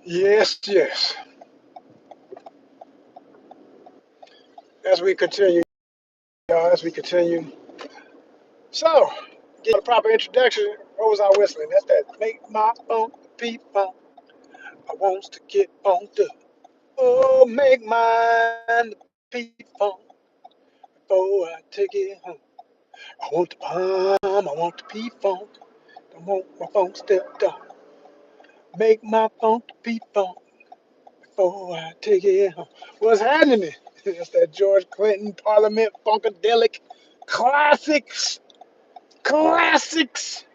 Yes, yes. As we continue, y'all, as we continue. So, get a proper introduction. What was I whistling? That's that make my phone beep phone. I wants to get on the oh make mine beep phone before I take it home. I want the palm, I want the beep phone. I want my phone stepped on. Make my phone beep phone before I take it home. What's happening? That's that George Clinton Parliament Funkadelic classics. Classics.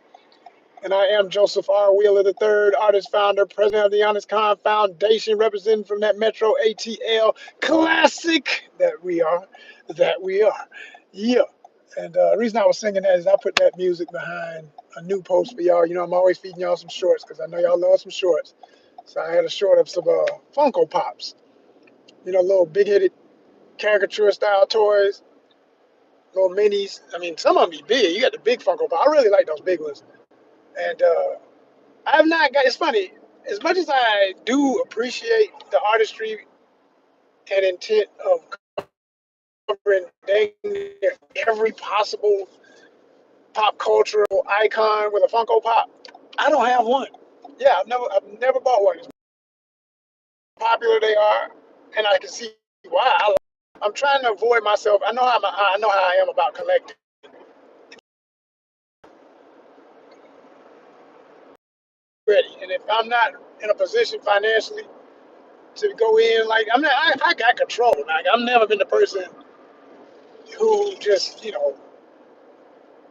And I am Joseph R. Wheeler III, artist, founder, president of the ONYXCON Foundation, representing from that Metro ATL classic that we are, that we are. Yeah. And the reason I was singing that is I put that music behind a new post for y'all. You know, I'm always feeding y'all some shorts because I know y'all love some shorts. So I had a short of some Funko Pops. You know, little big-headed caricature style toys, little minis. I mean, some of them be big. You got the big Funko Pop. I really like those big ones. And I've not got. It's funny. As much as I do appreciate the artistry and intent of covering dang near every possible pop cultural icon with a Funko Pop, I don't have one. Yeah, I've never bought one. As popular they are, and I can see why. I'm trying to avoid myself. I know how I am about collecting. Ready, and if I'm not in a position financially to go in, like I got control. Like I've never been the person who just,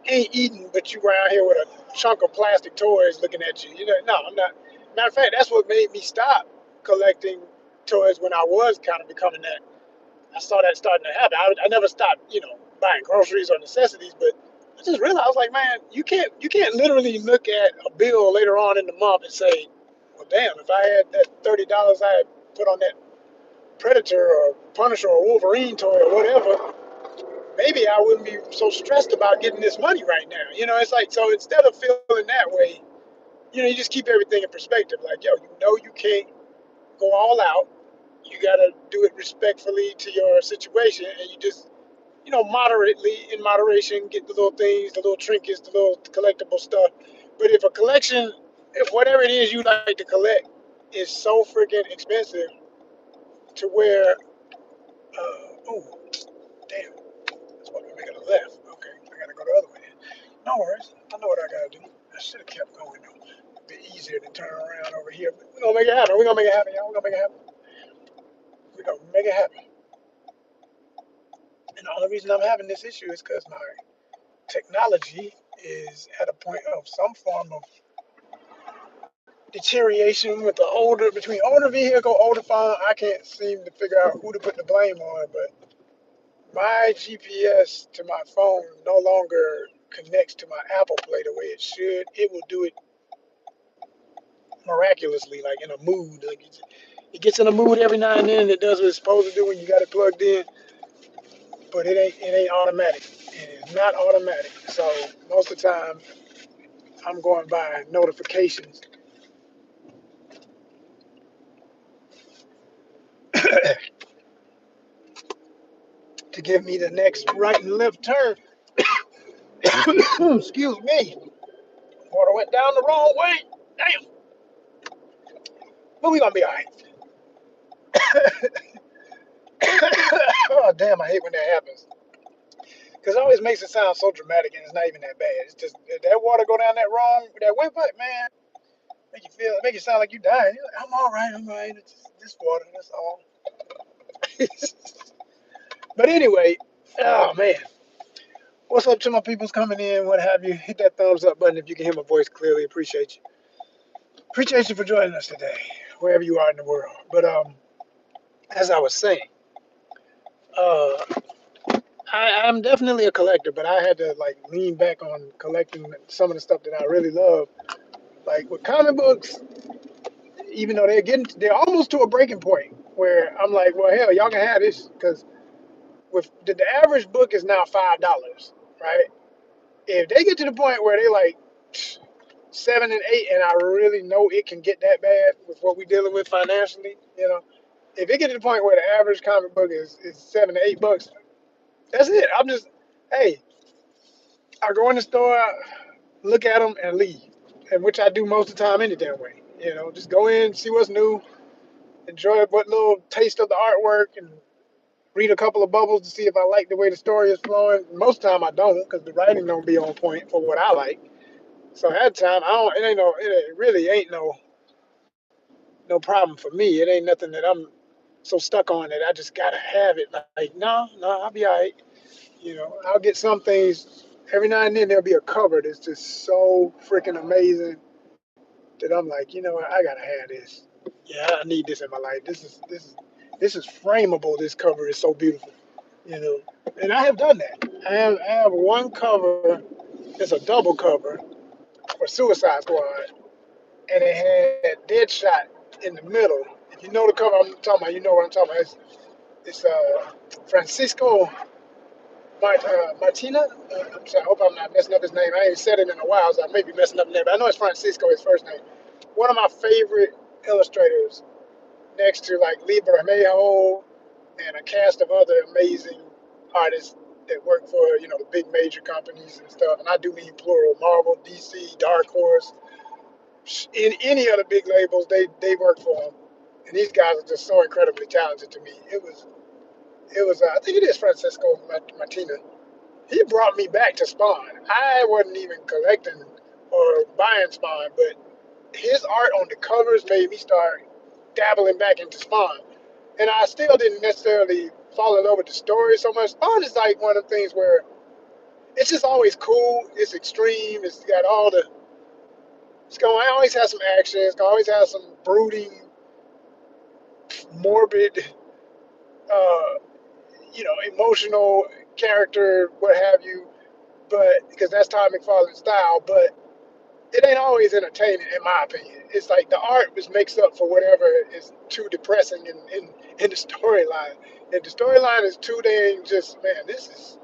ain't eating, but you around here with a chunk of plastic toys looking at you. No, I'm not. Matter of fact, that's what made me stop collecting toys when I was kind of becoming that. I saw that starting to happen. I never stopped, buying groceries or necessities, but I just realized, I was like, man, you can't literally look at a bill later on in the month and say, well, damn, if I had that $30 I had put on that Predator or Punisher or Wolverine toy or whatever, maybe I wouldn't be so stressed about getting this money right now. It's like, so instead of feeling that way, you just keep everything in perspective. Like, yo, you can't go all out. You got to do it respectfully to your situation. And you just, moderately, in moderation, get the little things, the little trinkets, the little collectible stuff. But if whatever it is you like to collect is so freaking expensive to where, oh, damn. That's why we're making a left. Okay, I gotta go the other way then. No worries. I know what I gotta do. I should have kept going though. A bit easier than turn around over here. But we're gonna make it happen. We're gonna make it happen, y'all. We're gonna make it happen. We're gonna make it happen. And the only reason I'm having this issue is because my technology is at a point of some form of deterioration with the older vehicle, older phone. I can't seem to figure out who to put the blame on, but my GPS to my phone no longer connects to my Apple Play the way it should. It will do it miraculously, like in a mood. Like it gets in a mood every now and then. It does what it's supposed to do when you got it plugged in, but it ain't automatic. It is not automatic. So most of the time, I'm going by notifications to give me the next right and left turn. Excuse me. Water went down the wrong way. Damn. But we gonna be all right. Oh damn! I hate when that happens because it always makes it sound so dramatic, and it's not even that bad. It's just that water go down that wrong, that way, but man, make you sound like you dying. You're like, I'm all right. I'm all right. It's just this water. That's all. But anyway, oh man, what's up to my peoples coming in? What have you? Hit that thumbs up button if you can hear my voice clearly. Appreciate you. Appreciate you for joining us today, wherever you are in the world. But as I was saying, uh, I'm definitely a collector, but I had to like lean back on collecting some of the stuff that I really love. Like with comic books, even though they're almost to a breaking point where I'm like, well, hell, y'all can have this because with the average book is now $5, right? If they get to the point where they like, 7 and 8, and I really know it can get that bad with what we're dealing with financially. You know, if it get to the point where the average comic book is $7 to $8, that's it. I'm just, hey, I go in the store, look at them, and leave, and which I do most of the time any damn way. You know, just go in, see what's new, enjoy what little taste of the artwork, and read a couple of bubbles to see if I like the way the story is flowing. Most of the time I don't, because the writing don't be on point for what I like. So at the time I don't. It ain't no. It really ain't no problem for me. It ain't nothing that I'm so stuck on that I just gotta have it. Like no, no, I'll be alright. You know, I'll get some things. Every now and then there'll be a cover that's just so freaking amazing that I'm like, you know what, I gotta have this. Yeah, I need this in my life. This is frameable. This cover is so beautiful. You know, and I have done that. I have one cover. It's a double cover for Suicide Squad, and it had Deadshot in the middle. If you know the cover I'm talking about, you know what I'm talking about. It's Francisco Martina. I'm sorry, I hope I'm not messing up his name. I ain't said it in a while, so I may be messing up the name. But I know it's Francisco, his first name. One of my favorite illustrators, next to like Lee Bermejo and a cast of other amazing artists that work for the big major companies and stuff. And I do mean plural: Marvel, DC, Dark Horse, in any other big labels, they work for them. And these guys are just so incredibly talented to me. It was I think it is Francisco Martina. He brought me back to Spawn. I wasn't even collecting or buying Spawn, but his art on the covers made me start dabbling back into Spawn. And I still didn't necessarily fall in love with the story so much. Spawn is like one of the things where it's just always cool. It's extreme. It's got all the. It's going to always have some action. It's going to always have some brooding, morbid, uh, emotional character, what have you. But because that's Todd McFarlane's style, but it ain't always entertaining, in my opinion. It's like the art just makes up for whatever is too depressing in the storyline. If the storyline is too dang just, man, this is,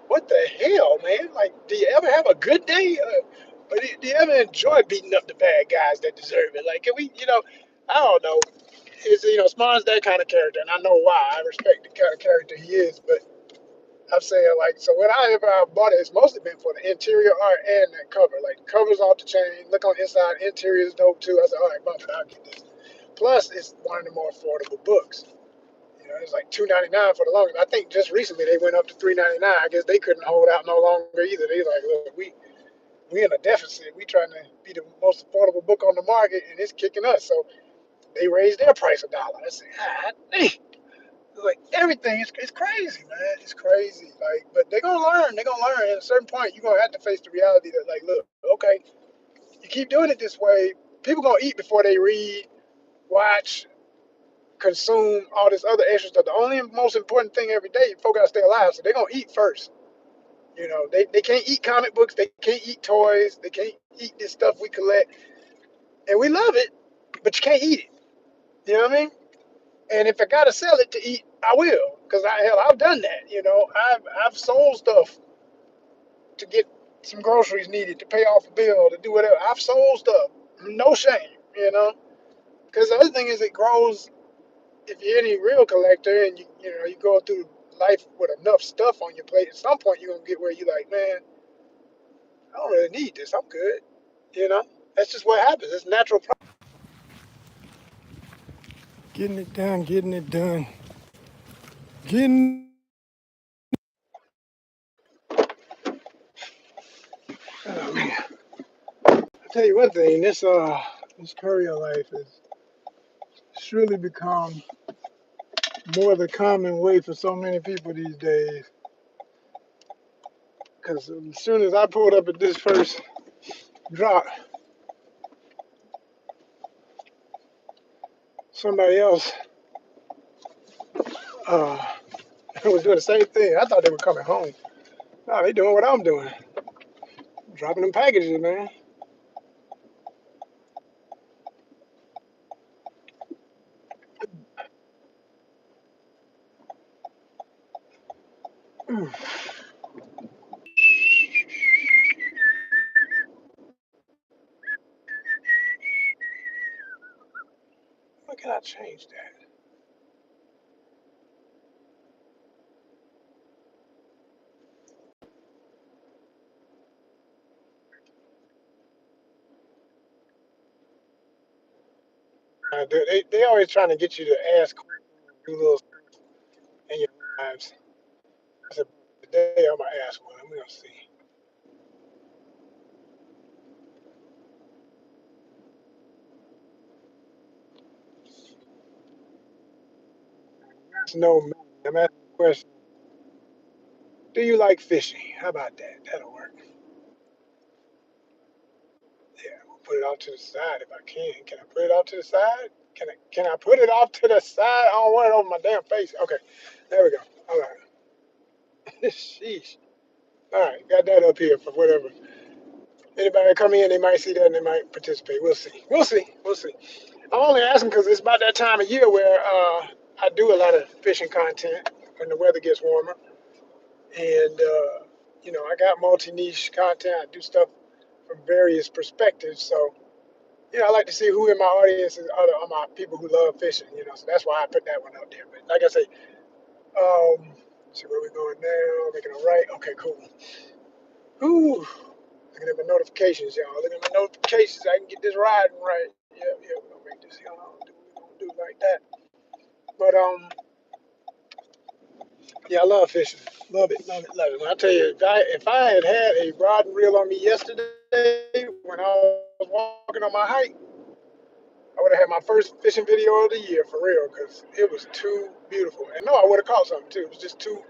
what the hell, man? Like, do you ever have a good day? Or do you ever enjoy beating up the bad guys that deserve it? Like, can we, I don't know. Spawn's that kind of character, and I know why. I respect the kind of character he is, but I'm saying, like, so whenever I bought it, it's mostly been for the interior art and that cover. Like, the cover's off the chain. Look on the inside, interior is dope too. I said, all right, bump it, I'll get this. Plus, it's one of the more affordable books. It's like $2.99 for the longest. I think just recently they went up to $3.99. I guess they couldn't hold out no longer either. They like, look, we in a deficit. We trying to be the most affordable book on the market, and it's kicking us. So they raised their price $1. I said, ah, dang. Like everything, it's crazy, man. It's crazy. Like, but they're gonna learn. They're gonna learn. At a certain point, you're gonna have to face the reality that, like, look, okay, you keep doing it this way, people gonna eat before they read, watch, consume all this other extra stuff. The only most important thing every day, folks gotta stay alive. So they're gonna eat first. They can't eat comic books. They can't eat toys. They can't eat this stuff we collect, and we love it, but you can't eat it. You know what I mean? And if I gotta sell it to eat, I will, because I've done that. I've sold stuff to get some groceries needed to pay off a bill to do whatever. I've sold stuff, no shame. Because the other thing is it grows. If you're any real collector and you go through life with enough stuff on your plate, at some point you're gonna get where you're like, man, I don't really need this. I'm good. You know, that's just what happens. It's natural. Getting it done, getting it done, getting. Oh man. I tell you one thing, this courier life has surely become more the common way for so many people these days. Because as soon as I pulled up at this first drop, somebody else uh, was doing the same thing. I thought they were coming home. No, they doing what I'm doing, dropping them packages, man. change that? They always trying to get you to ask, do little stuff in your lives. I said, today I'm gonna ask one. We're gonna see. Yes, no, man. I'm asking a question. Do you like fishing? How about that? That'll work. Yeah, we'll put it off to the side if I can. Can I put it off to the side? Can I put it off to the side? I don't want it over my damn face. Okay, there we go. All right. Sheesh. All right, got that up here for whatever. Anybody come in, they might see that and they might participate. We'll see. We'll see. We'll see. I'm only asking because it's about that time of year where I do a lot of fishing content when the weather gets warmer, and I got multi niche content. I do stuff from various perspectives, so I like to see who in my audience are my people who love fishing. So that's why I put that one out there. But like I say, see where we're going now. Making a right. Okay, cool. Ooh, looking at my notifications, y'all. Looking at my notifications. I can get this riding right. Yeah, yeah. We're gonna make this. Do what we're gonna do like that. But yeah, I love fishing. Love it, love it, love it. When I tell you, if I had had a rod and reel on me yesterday when I was walking on my hike, I would have had my first fishing video of the year for real, because it was too beautiful. And no, I would have caught something too. It was just too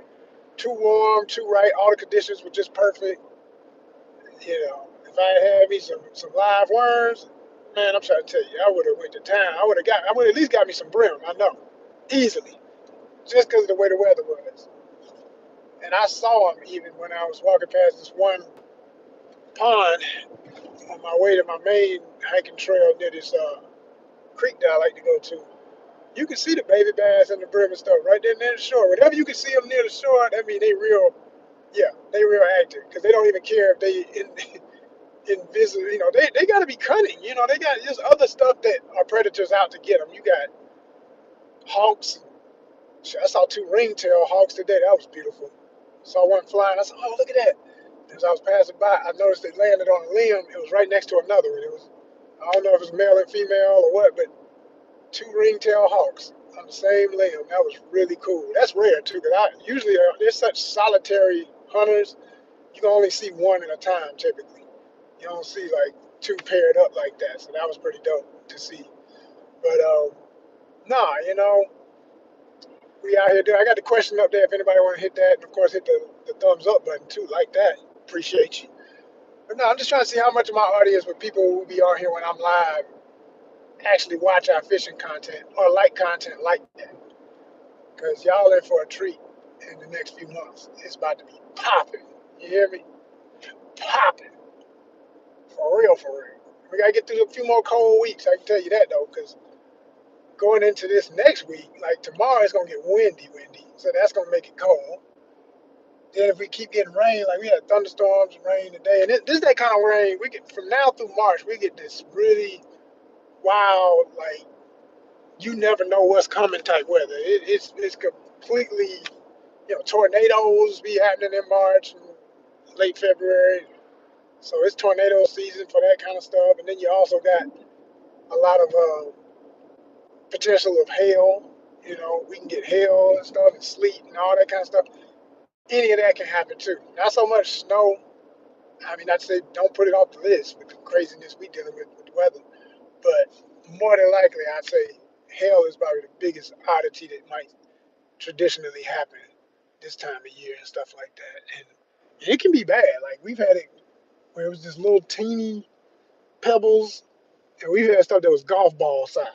warm, too right. All the conditions were just perfect. If I had me some live worms, man, I'm trying to tell you, I would have went to town. I would at least got me some brim. I know, easily, just because of the way the weather was. And I saw them even when I was walking past this one pond on my way to my main hiking trail near this creek that I like to go to. You can see the baby bass and the brim and stuff right there near the shore. Whenever you can see them near the shore, that means they real, yeah, they real active, because they don't even care if they invisible. They got to be cunning. They got just other stuff that are predators out to get them. You got hawks. I saw two ringtail hawks today. That was beautiful. Saw one flying. I said, "Oh, look at that!" As I was passing by, I noticed it landed on a limb. It was right next to another one. I don't know if it's male and female or what, but two ringtail hawks on the same limb. That was really cool. That's rare too, because usually they're such solitary hunters. You can only see one at a time typically. You don't see like two paired up like that. So that was pretty dope to see. But nah, we out here doing. I got the question up there if anybody want to hit that, and of course hit the thumbs up button too. Like that, appreciate you. But no, I'm just trying to see how much of my audience with people who be on here when I'm live actually watch our fishing content or like content like that. Because y'all in for a treat in the next few months. It's about to be popping. You hear me? Popping. For real, for real. We gotta get through a few more cold weeks. I can tell you that though, because going into this next week, like tomorrow, it's gonna get windy, so that's gonna make it cold. Then if we keep getting rain, like we had thunderstorms and rain today, and this is that kind of rain we get from now through March. We get this really wild, like you never know what's coming type weather. It's completely, tornadoes be happening in March and late February. So it's tornado season for that kind of stuff, and then you also got a lot of potential of hail. We can get hail and stuff and sleet and all that kind of stuff. Any of that can happen too. Not so much snow. I mean, I'd say don't put it off the list with the craziness we dealing with the weather. But more than likely, I'd say hail is probably the biggest oddity that might traditionally happen this time of year and stuff like that. And it can be bad. Like we've had it where it was just little teeny pebbles, and we've had stuff that was golf ball size.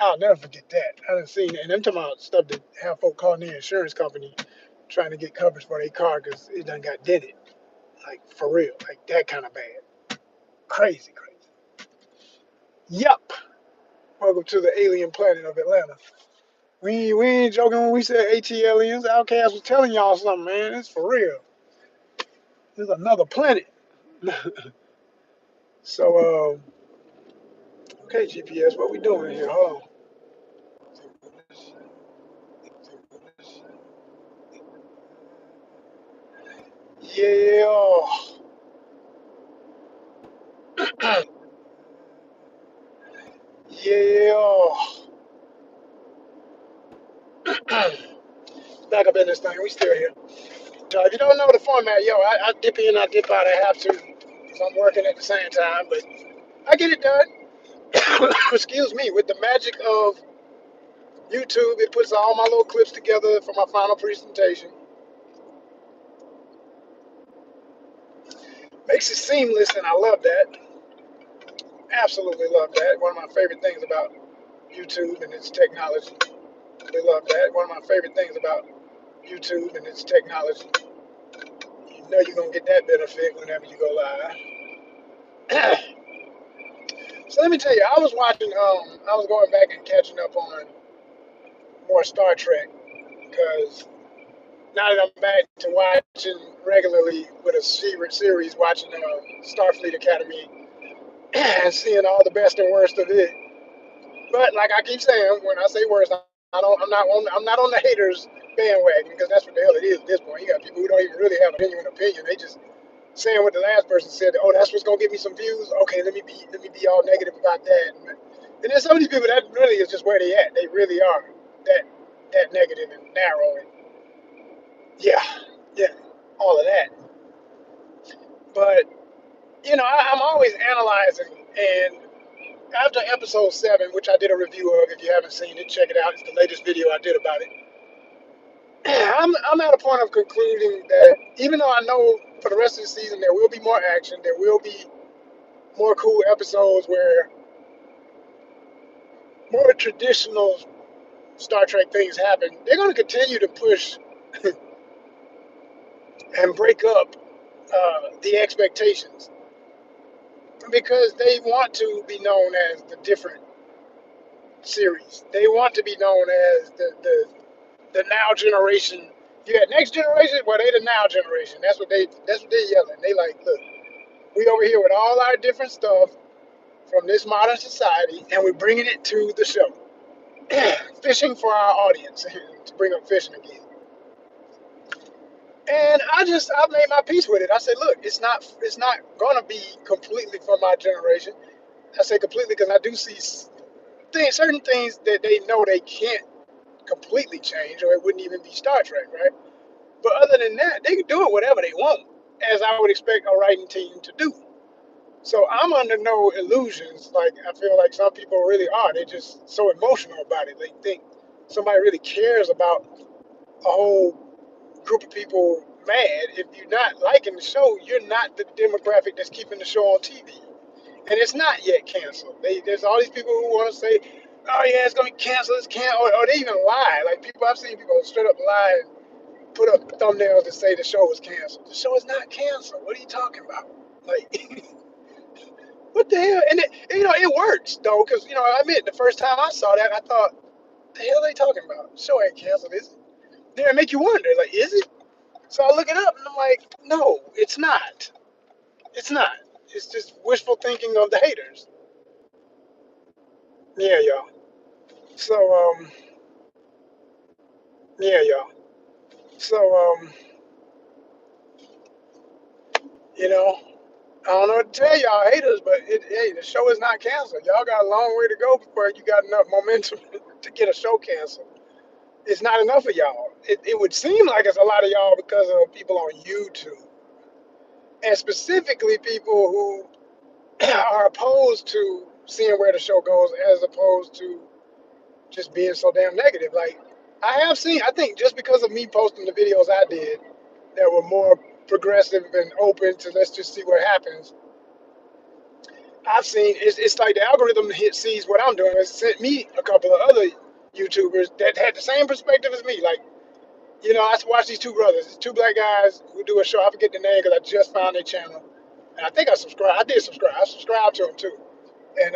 I'll never forget that. I done seen it. And I'm talking about stuff that have folk calling their insurance company trying to get coverage for their car because it done got dented. Like, for real. Like, that kind of bad. Crazy, crazy. Yup. Welcome to the alien planet of Atlanta. We ain't joking when we said AT aliens. Outcast was telling y'all something, man. It's for real. There's another planet. So, okay, GPS, what we doing here? Hold on. Yeah. Yeah. Back up in this thing. We still here. If you don't know the format, yo, I dip in, I dip out. I have to, because I'm working at the same time. But I get it done. Excuse me. With the magic of YouTube, it puts all my little clips together for my final presentation. Makes it seamless, and I love that. Absolutely love that. One of my favorite things about YouTube and its technology. They love that. One of my favorite things about YouTube and its technology. You know you're gonna get that benefit whenever you go live. So let me tell you, I was watching. I was going back and catching up on more Star Trek because now that I'm back to watching regularly with a series, watching Starfleet Academy and seeing all the best and worst of it. But like I keep saying, when I say worst, I don't. I'm not on the haters bandwagon because that's what the hell it is at this point. You got people who don't even really have a genuine opinion. They just saying what the last person said. Oh, that's what's gonna get me some views. Okay, let me be all negative about that. And then some of these people that really is just where they at. They really are that negative and narrow and yeah, yeah, all of that. But I'm always analyzing. And after episode 7, which I did a review of, if you haven't seen it, check it out. It's the latest video I did about it. I'm at a point of concluding that even though I know for the rest of the season there will be more action, there will be more cool episodes where more traditional Star Trek things happen, they're going to continue to push and break up the expectations because they want to be known as the different series. They want to be known as the now generation. You got next generation, well they the now generation. That's what they yelling. They like, look, we over here with all our different stuff from this modern society, and we're bringing it to the show. Fishing for our audience to bring up fishing again. And I made my peace with it. I said, look, it's not gonna be completely for my generation. I say completely because I do see certain things that they know they can't completely change, or it wouldn't even be Star Trek, right? But other than that, they can do it whatever they want, as I would expect a writing team to do. So I'm under no illusions. Like I feel like some people really are. They're just so emotional about it. They think somebody really cares about a whole group of people mad. If you're not liking the show, you're not the demographic that's keeping the show on TV. And it's not yet canceled. There's all these people who want to say, "Oh yeah, it's gonna be canceled. It's canceled," or they even lie. Like I've seen people straight up lie and put up thumbnails that say the show was canceled. The show is not canceled. What are you talking about? Like, what the hell? And it works though, because I admit the first time I saw that, I thought, "The hell are they talking about? The show ain't canceled, is it?" Then it make you wonder, like, is it? So I look it up and I'm like, no, it's not. It's not. It's just wishful thinking of the haters. Yeah, y'all. So, yeah, y'all. So, you know, I don't know what to tell y'all haters, but hey, the show is not canceled. Y'all got a long way to go before you got enough momentum to get a show canceled. It's not enough of y'all. It would seem like it's a lot of y'all because of people on YouTube, and specifically people who are opposed to seeing where the show goes, as opposed to just being so damn negative. Like I have seen, I think just because of me posting the videos I did that were more progressive and open to let's just see what happens. I've seen it's like the algorithm sees what I'm doing. It sent me a couple of other YouTubers that had the same perspective as me. Like, I watch these two brothers, these two black guys who do a show. I forget the name because I just found their channel, and I think I subscribed. I did subscribe. I subscribed to them too, and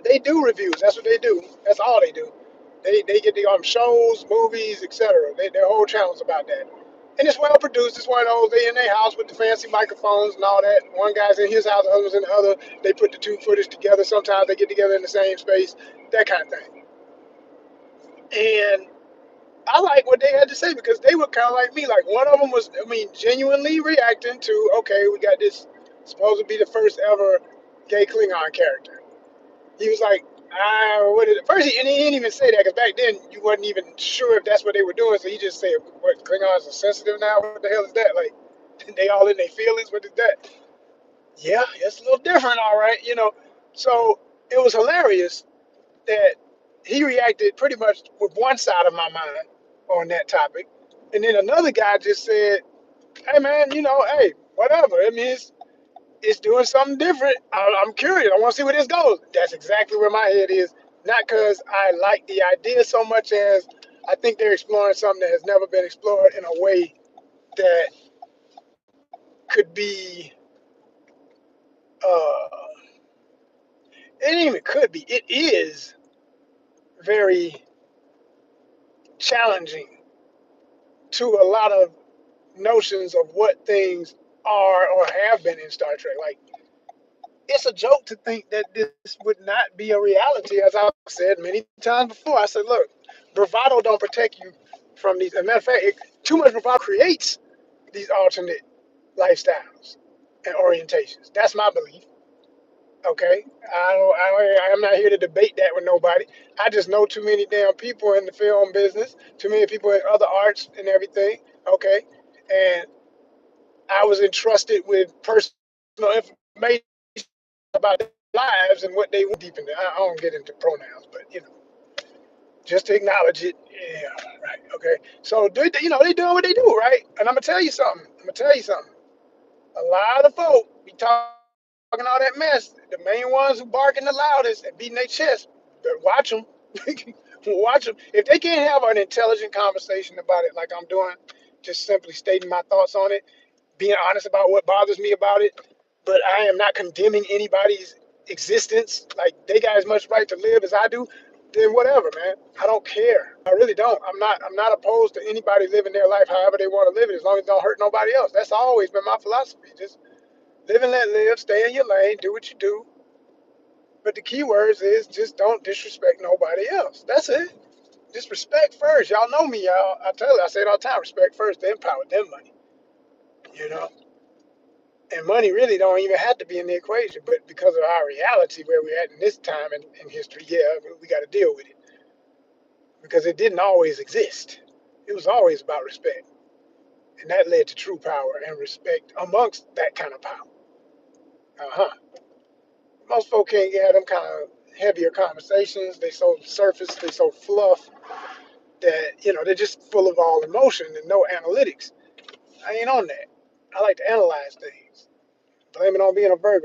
they do reviews. That's what they do. That's all they do. They get the shows, movies, etc. Their whole channel's about that. And it's well produced. It's one of those, they in their house with the fancy microphones and all that. One guy's in his house, the other's in the other. They put the two footage together. Sometimes they get together in the same space, that kind of thing. And I like what they had to say because they were kind of like me. Like one of them was, I mean, genuinely reacting to, okay, we got this supposed to be the first ever gay Klingon character. He was like, what is it? First, and he didn't even say that because back then you wasn't even sure if that's what they were doing. So he just said, what, Klingons are sensitive now? What the hell is that? Like, they all in their feelings? What is that? Yeah, it's a little different, all right, you know. So it was hilarious that he reacted pretty much with one side of my mind on that topic. And then another guy just said, hey, man, you know, hey, whatever. I mean, it's doing something different. I'm curious. I want to see where this goes. That's exactly where my head is. Not because I like the idea so much as I think they're exploring something that has never been explored in a way that could be, it ain't even could be, it is very challenging to a lot of notions of what things are or have been in Star Trek. Like, it's a joke to think that this would not be a reality. As I've said many times before, I said, look, bravado don't protect you from these. As a matter of fact, too much bravado creates these alternate lifestyles and orientations. That's my belief. Okay, I'm not here to debate that with nobody. I just know too many damn people in the film business, too many people in other arts and everything. Okay, and I was entrusted with personal information about their lives and what they went deep into. I don't get into pronouns, but you know, just to acknowledge it. Yeah, right. Okay. So you know, they doing what they do, right? And I'm gonna tell you something. A lot of folk be talking all that mess. The main ones who barking the loudest and beating their chest. But watch them. Watch them. If they can't have an intelligent conversation about it, like I'm doing, just simply stating my thoughts on it, being honest about what bothers me about it, but I am not condemning anybody's existence. Like they got as much right to live as I do. Then whatever, man. I don't care. I really don't. I'm not opposed to anybody living their life however they want to live it, as long as it don't hurt nobody else. That's always been my philosophy. Just live and let live. Stay in your lane. Do what you do. But the key words is just don't disrespect nobody else. That's it. Just respect first. Y'all know me, y'all. I tell you, I say it all the time. Respect first, then power, then money. You know. And money really don't even have to be in the equation, but because of our reality where we're at in this time in history, yeah, we got to deal with it because it didn't always exist. It was always about respect, and that led to true power and respect amongst that kind of power. Uh-huh. Most folk can't have them kind of heavier conversations. They so surface, they so fluff that you know they're just full of all emotion and no analytics. I ain't on that. I like to analyze things. Blame it on being a Virgo.